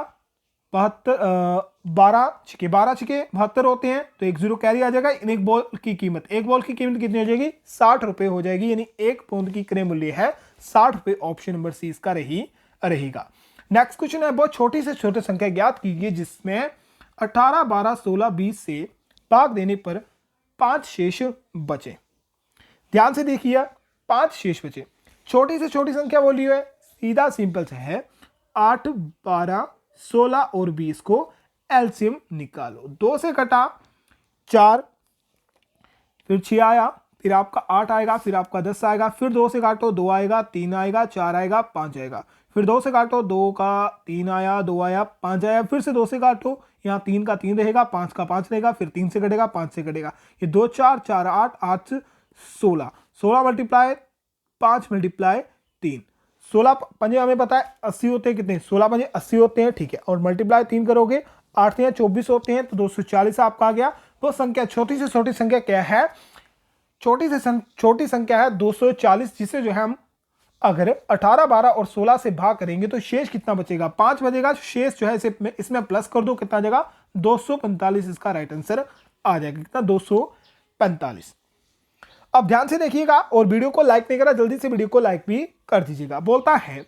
12 छिके 72 होते हैं, तो 1 0 कैरी आ जाएगा। एक बॉल की कीमत कितनी हो जाएगी? 60 रुपए हो जाएगी। यानी 1 पौंड की क्रय मूल्य है 60 रुपए। ऑप्शन नंबर सी इसका रहेगा। नेक्स्ट क्वेश्चन है, बहुत छोटी से छोटी संख्या ज्ञात कीजिए जिसमें 18 12 16 20 से भाग देने पर 5 शेष बचे। ध्यान से देखिए, 5 शेष बचे। छोटी से छोटी संख्या बोली है, सीधा सिंपल से है 8, 12, 16 और 20 को एलसीएम निकालो। 2 से कटा 4, फिर 6 आया, फिर आपका 8 आएगा, फिर आपका 10 आएगा, फिर 2 से काटो 2 आएगा, 3 आएगा, 4 आएगा, 5 आएगा, फिर 2 से काटो 2 का 3 आया, 2 आया, 5 आया, फिर से 2 से काटो, यहाँ 3 का 3 रहेगा, 5 का 5 रहेगा, फिर 3 से कटेगा, 5 से कटेगा, ये 2 4 4 8 8 16, 16 मल्टीप्लाई 5 मल्टीप्लाई 3, 16 पंजे हमें पता है 80 होते हैं, कितने 16 पंजे 80 होते हैं, ठीक है, और मल्टीप्लाई 3 करोगे 8 या 24 होते हैं, तो 240 आपका आ गया। वो संख्या छोटी से छोटी संख्या क्या है, छोटी से छोटी संख्या है 240, जिसे जो है हम अगर 18, 12 और 16 से भाग करेंगे तो शेष कितना बचेगा, 5 बचेगा। शेष जो है इसमें प्लस कर दो, कितना जगह 245, इसका राइट आंसर आ जाएगा, कितना 245। अब ध्यान से देखिएगा और वीडियो को लाइक नहीं करा, जल्दी से वीडियो को लाइक भी कर दीजिएगा। बोलता है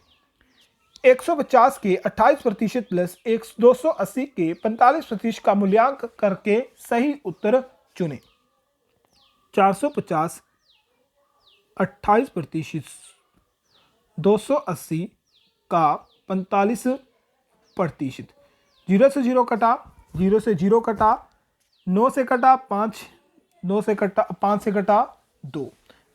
150 के 28% प्लस 280 के 45% का मूल्यांकन करके सही उत्तर चुने। 450 28%, 280 का 45%, 0 से 0 कटा, 0 से 0 कटा, 9 से कटा 5, 9 से कटा 5 से कटा 2,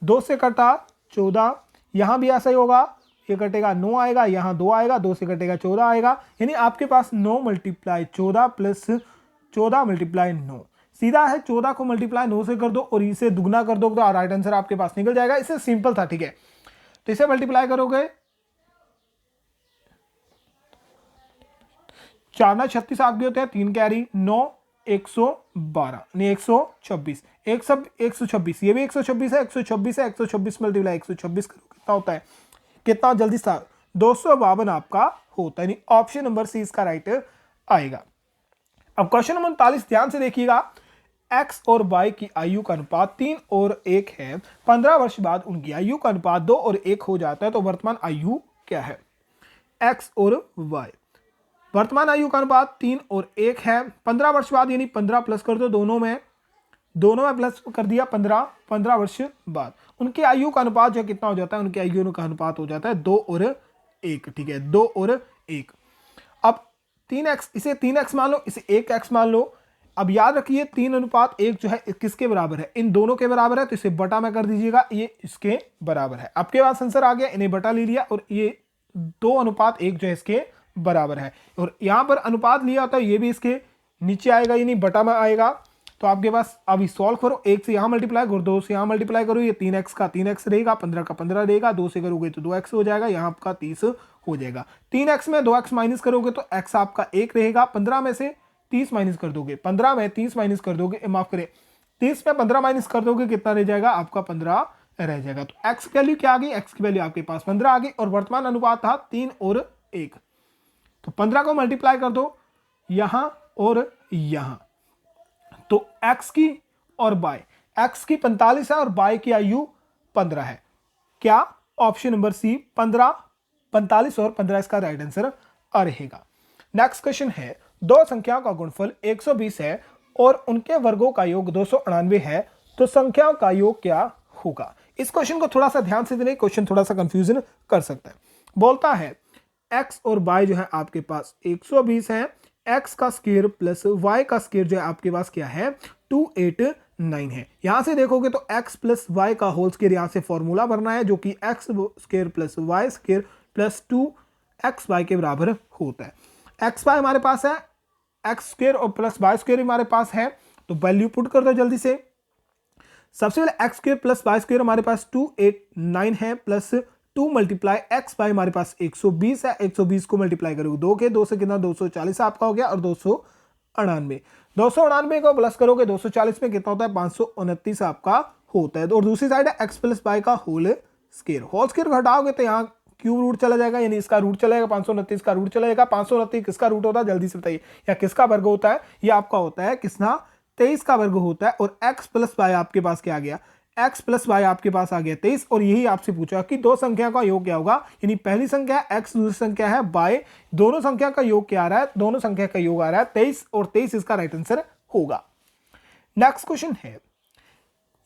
2 से कटा 14, यहाँ भी ऐसा ही होगा, ये कटेगा 9 आएगा, यहाँ 2 आएगा, 2 से कटेगा 14 आएगा, यानी आपके पास 9 मल्टीप्लाई 14 प्लस 14 मल्टीप्लाई 9, सीधा है 14 को मल्टीप्लाई 9 से कर दो और इसे दुगना कर दो तो राइट आंसर आपके पास निकल जाएगा। इसे सिंपल था, ठीक है, तो इसे मल्टीप्लाई करोगे 4 ना 36 आगे होते हैं, 3 कैरी 9, 112 नहीं 126, 126, ये भी 126 है, 126 है, 126 मल्टीप्लाई 126 करो कितना होता है, कितना जल्दी सा 252 आपका होता है, यानी ऑप्शन नंबर सी इसका राइट आएगा। अब क्वेश्चन नंबर 39 ध्यान से देखिएगा, x और y की आयु का अनुपात 3 और 1 है, 15 वर्ष बाद उनकी आयु का अनुपात 2 और 1 हो जाता है, तो वर्तमान आयु क्या है। x और y, वर्तमान आयु का अनुपात 3 और 1 है, 15 वर्ष बाद यानी 15 प्लस कर दो, दोनों में प्लस कर दिया 15 वर्ष बाद उनकी आयु का अनुपात जो कितना हो जाता है, उनकी आयु का अनुपात हो जाता है 2 और 1, ठीक है, 2 और 1। अब 3x, इसे 3x मान लो, इसे 1x मान लो। अब याद रखिए 3 अनुपात 1 जो है किसके बराबर है, इन दोनों के बराबर है, तो इसे बटा में कर दीजिएगा, ये इसके बराबर है। आपके पास आंसर आ गया, इन्हें बटा ले लिया और ये 2 अनुपात 1 जो है इसके बराबर है, और यहां पर अनुपात लिया होता है, ये भी इसके नीचे आएगा, यानी बटा में आएगा। तो आपके पास अभी सॉल्व करो, 1 से यहां मल्टीप्लाई करो, 2 से यहां मल्टीप्लाई करो, ये 3x का 3x रहेगा, 15 का 15 रहेगा, 2 से करोगे तो 2x हो जाएगा, यहाँ आपका 30 हो जाएगा। 3x में 2x माइनस करोगे तो x आपका 1 रहेगा, 15 में से 30 माइनस कर दोगे, 15 में 30 माइनस कर दोगे, माफ करें 30 में 15 माइनस कर दोगे, कितना रह जाएगा आपका 15 रह जाएगा। तो x की वैल्यू क्या आ गई, x की वैल्यू आपके पास 15 आ गई, और वर्तमान अनुपात था 3 और 1, तो 15 को मल्टीप्लाई कर दो यहां और यहां, तो x की और y, x की 45 है और y की आयु 15 है, क्या ऑप्शन नंबर सी 15, 45 और 15 इसका राइट आंसर रहेगा। नेक्स्ट क्वेश्चन है, दो संख्याओं का गुणनफल 120 है और उनके वर्गों का योग 299 है, तो संख्याओं का योग क्या होगा। इस क्वेश्चन को थोड़ा सा ध्यान से देने, क्वेश्चन थोड़ा सा कंफ्यूजन कर सकता है। बोलता है x और y जो है आपके पास 120 है, x का स्क्वायर प्लस y का स्क्वायर जो है आपके पास क्या है 289 है। यहां से देखोगे तो x प्लस y का होल स्क्वायर यहां से फॉर्मूला भरना है, जो कि x square plus y square plus 2xy के बराबर होता है। xy हमारे पास है, x स्क्वायर और प्लस y स्क्वायर हमारे पास है, तो वैल्यू पुट कर दो जल्दी से। सबसे पहले x square plus y square हमारे पास 289 है, प्लस 2 मल्टीप्लाई एक्स बाई हमारे पास 120 है, 120 को मल्टीप्लाई करोगे 2 के, 2 से कितना 240 आपका हो गया, और 299 को प्लस करोगे 240 में कितना होता है 529 आपका होता है। और दूसरी साइड है एक्स प्लस वाई का होल स्क्वायर घटाओगे तो यहाँ क्यूब रूट चला जाएगा, यानी इसका रूट चला जाएगा, 529 का रूट चला जाएगा। 529 किसका रूट होता है जल्दी से बताइए, या किसका वर्ग होता है, ये आपका होता है किसना 23 का वर्ग होता है। और x प्लस वाई आपके पास क्या आ गया, x प्लस वाई आपके पास आ गया 23, और यही आपसे पूछा कि दो संख्या का योग क्या होगा, यानी पहली संख्या है x, दूसरी संख्या है y, दोनों संख्या का योग क्या आ रहा है, दोनों संख्या का योग आ रहा है 23, और 23 इसका राइट आंसर होगा। नेक्स्ट क्वेश्चन है,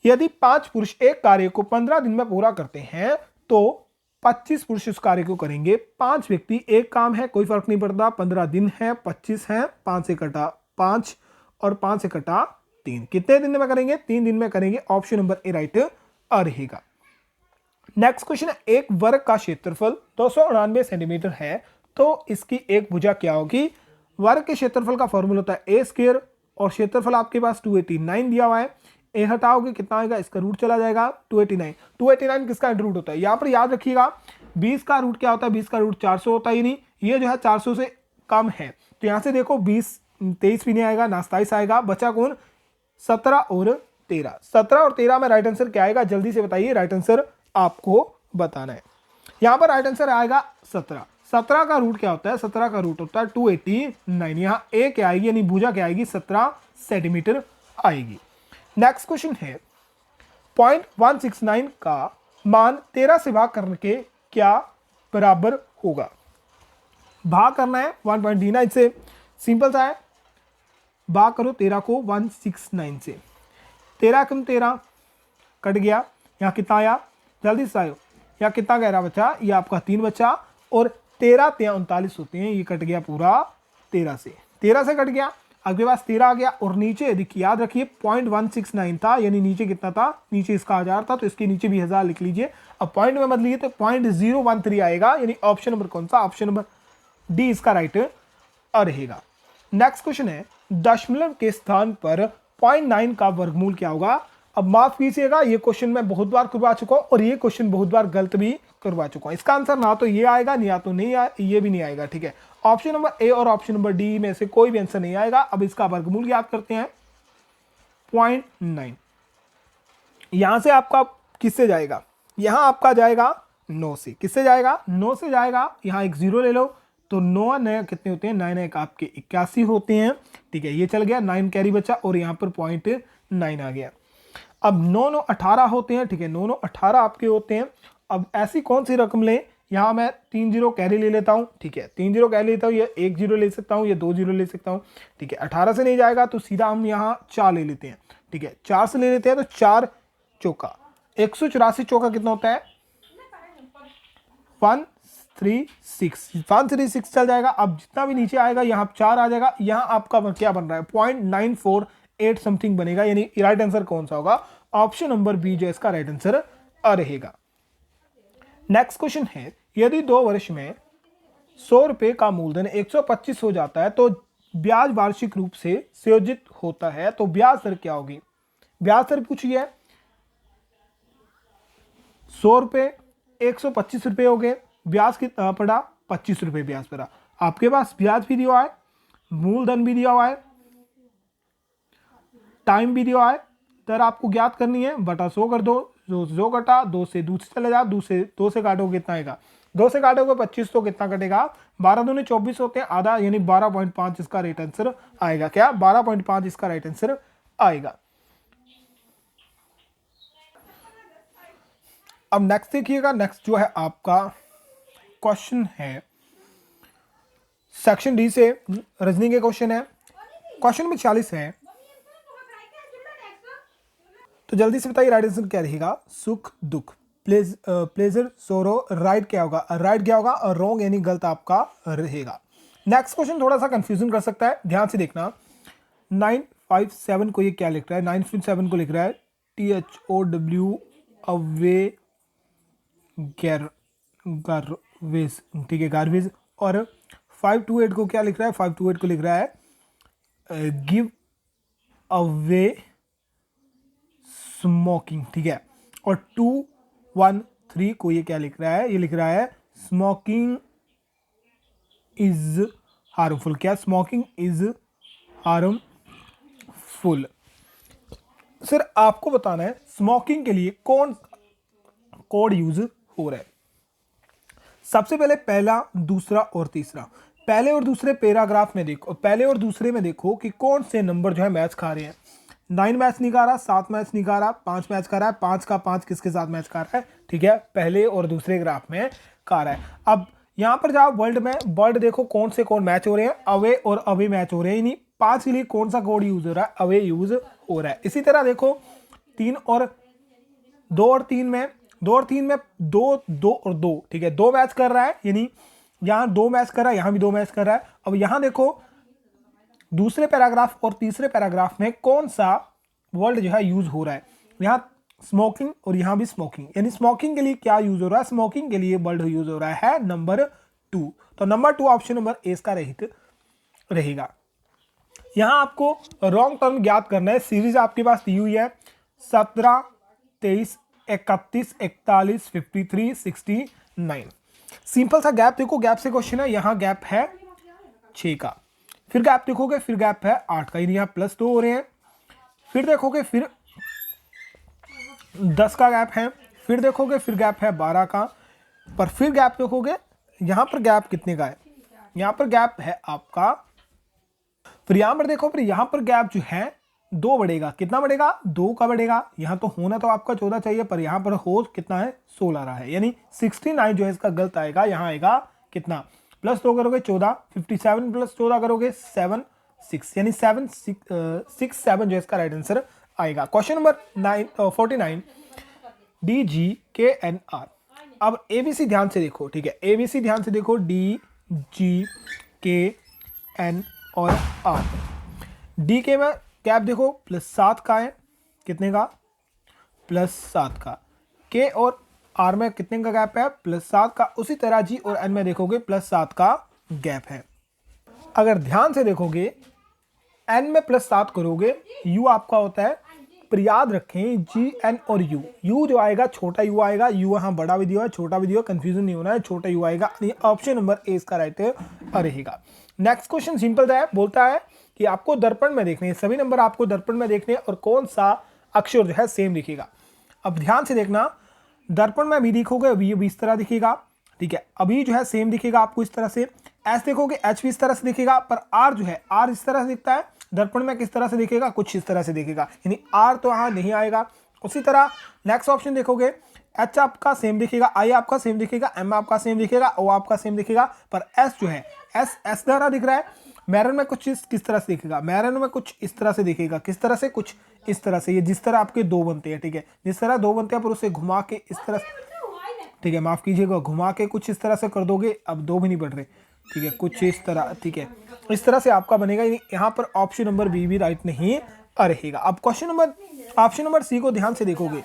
यदि 5 पुरुष एक कार्य को 15 दिन में पूरा करते हैं तो 25 पुरुष उस कार्य को करेंगे। 5 व्यक्ति एक काम है, कोई फर्क नहीं पड़ता, 15 दिन है, 25 है, 5 से कटा 5 और 5 से कटा 3। कितने दिन में करेंगे? 3 दिन में करेंगे। ऑप्शन नंबर ए राइट रहेगा। नेक्स्ट क्वेश्चन है, एक वर्ग का क्षेत्रफल 299 सेंटीमीटर है तो इसकी एक भुजा क्या होगी? वर्ग के क्षेत्रफल का फॉर्मूला होता है ए स्क्वायर और क्षेत्रफल आपके पास 289 दिया हुआ है। ए हटाओगे कितना आएगा? इसका रूट चला जाएगा 289। 289 किसका रूट होता है? यहां पर याद रखिएगा 20 का रूट क्या होता है? 20 का रूट 400 होता ही नहीं, ये जो है 400 से कम है। तो यहां से देखो 20 23 भी नहीं आएगा ना 27 आएगा, बचा कौन? 17 और 13। 17 और 13 में राइट आंसर क्या आएगा? जल्दी से बताइए, राइट आंसर आपको बताना है। यहां पर राइट आंसर आएगा 17। 17 का रूट क्या होता है? 17 का रूट होता है 289। यहां ए क्या आएगी यानी भुजा क्या आएगी? 17 सेंटीमीटर आएगी। नेक्स्ट क्वेश्चन है, 0.169 का मान 13 से भाग करने के क्या बराबर होगा? भाग करना है 1.39 से, सिंपल सा है, भाग करो 13 को 169 से। 13 कम 13 कट गया, यहाँ कितना आया? जल्दी से आयो, यहाँ कितना गहरा बचा? ये आपका 3 बचा और 13 39 होते हैं, ये कट गया पूरा 13 से। 13 से कट गया, आपके पास 13 आ गया और नीचे देखिए, याद रखिए 0.169 था यानी नीचे कितना था? नीचे इसका 1000 था तो इसके नीचे भी 1000 लिख लीजिए। अब पॉइंट में मत लीजिए तो 0.013 आएगा यानी ऑप्शन नंबर कौन सा? ऑप्शन नंबर डी इसका राइट रहेगा। नेक्स्ट क्वेश्चन है, दशमलव के स्थान पर 0.9 का वर्गमूल क्या होगा? अब माफ कीजिएगा, ये क्वेश्चन मैं बहुत बार करवा चुका हूं और ये क्वेश्चन बहुत बार गलत भी करवा चुका हूं। इसका आंसर ना तो ये आएगा या तो नहीं ये भी नहीं आएगा, ठीक है। ऑप्शन नंबर ए और ऑप्शन नंबर डी में से कोई भी आंसर नहीं आएगा। अब इसका वर्गमूल याद करते हैं, 0.9। यहां से आपका किससे जाएगा? यहां आपका जाएगा 9 से। किससे जाएगा? 9 से जाएगा। यहां एक 0 ले लो तो 9 नए कितने होते हैं? 9 एक आपके 81 होते हैं, ठीक है। ये चल गया, 9 कैरी बचा और यहां पर 0.9 आ गया। अब 9 9 18 होते हैं, ठीक है। 9 9 18 आपके होते हैं। अब ऐसी कौन सी रकम लें? यहां मैं 3 0 कैरी ले लेता हूं, ठीक है। 3 0 कैरी लेता हूं, ये 1 0 ले सकता हूं, ये 2 0 ले सकता हूं, ठीक है। 18 से नहीं जाएगा तो सीधा हम यहां 4 ले लेते हैं, ठीक है। 4 से ले लेते हैं तो 4 चौका 184 चौका कितना होता है? 136 चल जाएगा। अब जितना भी नीचे आएगा यहाँ 4 आ जाएगा। यहाँ आपका क्या बन रहा है? 0.948 समथिंग बनेगा यानी राइट आंसर कौन सा होगा? ऑप्शन नंबर बी जो इसका राइट आंसर रहेगा। नेक्स्ट क्वेश्चन है, यदि 2 वर्ष में 100 रुपए का मूलधन 125 हो जाता है तो ब्याज वार्षिक रूप से संयोजित होता है तो ब्याज दर क्या होगी? ब्याज दर पूछी है। 100 रुपए 125 रुपए हो गए, ब्याज कितना पड़ा? 25 रुपए ब्याज पड़ा। आपके पास ब्याज भी दिया हुआ है, मूलधन भी दिया हुआ है, टाइम भी दिया हुआ है। दर आपको ज्ञात करनी है, बटा 100 कर दो, जो कटा 2 से दूसरे चले जा, 2 से काटोगे कितना आएगा? 2 से काटोगे 25 तो कितना कटेगा? 12 दूनी 24 होते हैं, आधा यानी 12.5 इसका राइट आंसर आएगा। क्या? 12.5 इसका राइट आंसर आएगा। अब नेक्स्ट देखिएगा, नेक्स्ट जो है आपका क्वेश्चन है सेक्शन डी से, रीजनिंग के क्वेश्चन है। क्वेश्चन में 40 है तो जल्दी से बताइए राइट आंसर क्या रहेगा? सुख दुख, प्लेजर सोरो, राइट क्या होगा? राइट क्या होगा? और रॉन्ग यानी गलत आपका रहेगा। नेक्स्ट क्वेश्चन थोड़ा सा कंफ्यूजन कर सकता है, ध्यान से देखना। 957 को ये क्या लिख रहा है? 957 को लिख रहा है THOW अवे गार्वेज, ठीक है, गार्वेज। और 528 को क्या लिख रहा है? 528 को लिख रहा है गिव अवे स्मोकिंग, ठीक है। और 213 को ये क्या लिख रहा है? ये लिख रहा है स्मोकिंग इज हार्मफुल। क्या? Smoking is harmful. सर आपको बताना है स्मोकिंग के लिए कौन कोड यूज हो रहा है। सबसे पहले पहला, दूसरा और तीसरा। पहले और दूसरे पैराग्राफ में देखो, पहले और दूसरे में देखो कि कौन से नंबर जो है मैच खा रहे हैं। 9 मैच नहीं खा रहा, 7 मैच नहीं खा रहा, 5 मैच खा रहा है। 5 का 5 किसके साथ मैच खा रहा है? ठीक है, पहले और दूसरे ग्राफ में खा रहा है। अब यहां पर जाओ वर्ल्ड में, वर्ल्ड देखो कौन से कौन मैच हो रहे हैं, अवे और अवे मैच हो रहे हैं। नहीं 5 के लिए कौन सा कोड यूज हो रहा है? अवे यूज हो रहा है। इसी तरह देखो 3 और 2 और 3 में 2 और 3 में 2 2 और 2, ठीक है, 2 मैच कर रहा है, यानी यहाँ 2 मैच कर रहा है, यहाँ भी 2 मैच कर रहा है। अब यहाँ देखो दूसरे पैराग्राफ और तीसरे पैराग्राफ में कौन सा वर्ड जो है यूज हो रहा है। यहाँ स्मोकिंग और यहाँ भी स्मोकिंग, यानी स्मोकिंग के लिए क्या यूज हो रहा है, स्मोकिंग के लिए वर्ड यूज हो रहा है नंबर 2। तो नंबर 2 ऑप्शन नंबर ए इसका रहित रहेगा। यहाँ आपको रॉन्ग टर्म ज्ञात करना है। सीरीज आपके पास दी हुई है 17, 23, 31, 41, 53, 69। सिंपल सा गैप देखो, गैप से क्वेश्चन है। यहाँ गैप है 6 का, फिर गैप देखोगे, फिर गैप है 8 का, यानी यहाँ +2 हो रहे हैं। फिर देखोगे, फिर 10 का गैप है, फिर देखोगे, फिर गैप है 12 का, पर फिर गैप देखोगे, यहाँ पर गैप कितने का है, यहाँ पर गैप है आपका, फिर यहाँ पर देखो, फिर यहाँ पर गैप जो है 2 बढ़ेगा। कितना बढ़ेगा, 2 का बढ़ेगा। यहाँ तो होना तो आपका 14 चाहिए, पर यहाँ पर हो कितना है, 16 रहा है, यानी 69 जो है इसका गलत आएगा। यहाँ आएगा कितना, +2 करोगे 14, 57 + 14 करोगे 7 6, यानी 7 6 7 जो है इसका राइट आंसर आएगा। Question number 49, DGKNR। अब ABC ध्यान से देखो, ठीक है, ABC ध्यान से देखो, DGKN और R। D के में गैप देखो +7 का है, कितने का, +7 का। K और R में कितने का गैप है, +7 का। उसी तरह G और N में देखोगे +7 का गैप है। अगर ध्यान से देखोगे N में +7 करोगे, U आपका होता है, पर याद रखें G N और U जो आएगा छोटा U आएगा, U यहाँ बड़ा भी दिया है, छोटा भी दिया है, कंफ्यूजन नहीं होना है, छोटा U आएगा। ऑप्शन नंबर ए इसका राइट रहेगा। नेक्स्ट क्वेश्चन सिंपल है, बोलता है कि आपको दर्पण में देखने हैं, सभी नंबर आपको दर्पण में देखने हैं और कौन सा अक्षर जो है सेम दिखेगा। अब ध्यान से देखना, दर्पण में भी दिखोगे, अभी इस तरह दिखेगा, ठीक है, अभी जो है सेम दिखेगा आपको इस तरह से। एस देखोगे, एच भी इस तरह से दिखेगा, पर आर जो है, आर इस तरह से दिखता है। दर्पण में किस तरह से दिखेगा, कुछ इस तरह से दिखेगा, यानी आर तो यहाँ नहीं आएगा। उसी तरह नेक्स्ट ऑप्शन देखोगे, एच आपका सेम दिखेगा, आई आपका सेम दिखेगा, एम आपका सेम दिखेगा, ओ आपका सेम दिखेगा, पर एस जो है, एस द्वारा दिख रहा है। मैरन में कुछ किस तरह से दिखेगा, मैरन में कुछ इस तरह से दिखेगा, किस तरह से, कुछ इस तरह से। ये जिस तरह आपके 2 बनते हैं, ठीक है, जिस तरह 2 बनते हैं, पर उसे घुमा के इस तरह, ठीक है, माफ कीजिएगा, घुमा के कुछ इस तरह से कर दोगे, अब 2 भी नहीं बढ़ रहे, ठीक है, कुछ इस तरह, ठीक है, इस तरह से आपका बनेगा। यहाँ पर ऑप्शन नंबर बी भी राइट नहीं रहेगा। अब ऑप्शन नंबर सी को ध्यान से देखोगे,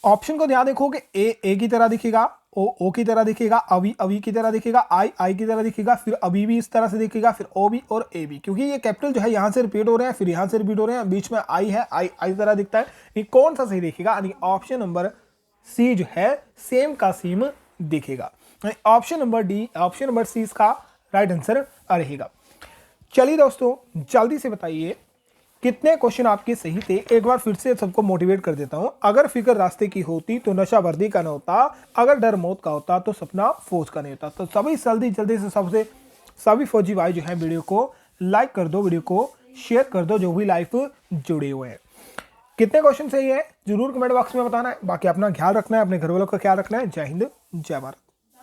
ऑप्शन को ध्यान देखोगे, ए की तरह दिखेगा, ओ की तरह दिखेगा, अवी की तरह दिखेगा, आई की तरह दिखेगा, फिर अभी भी इस तरह से दिखेगा, फिर ओ भी और ए भी, क्योंकि ये कैपिटल जो है यहाँ से रिपीट हो रहे हैं, फिर यहाँ से रिपीट हो रहे हैं, बीच में आई है, आई तरह दिखता है। ये कौन सा सही दिखेगा, ऑप्शन नंबर सी जो है सेम का सेम दिखेगा। Option number D, option number C इसका राइट आंसर रहेगा। चलिए दोस्तों, जल्दी से बताइए कितने क्वेश्चन आपके सही थे। एक बार फिर से सबको मोटिवेट कर देता हूं। अगर फिक्र रास्ते की होती तो नशा वर्दी का न होता, अगर डर मौत का होता तो सपना फौज का नहीं होता। तो सभी जल्दी से सभी फौजी भाई जो है वीडियो को लाइक कर दो, वीडियो को शेयर कर दो, जो भी लाइफ जुड़े हुए हैं। कितने क्वेश्चन सही है जरूर कमेंट बॉक्स में बताना है। बाकी अपना ख्याल रखना है, अपने घर वालों का ख्याल रखना है। जय हिंद, जय भारत।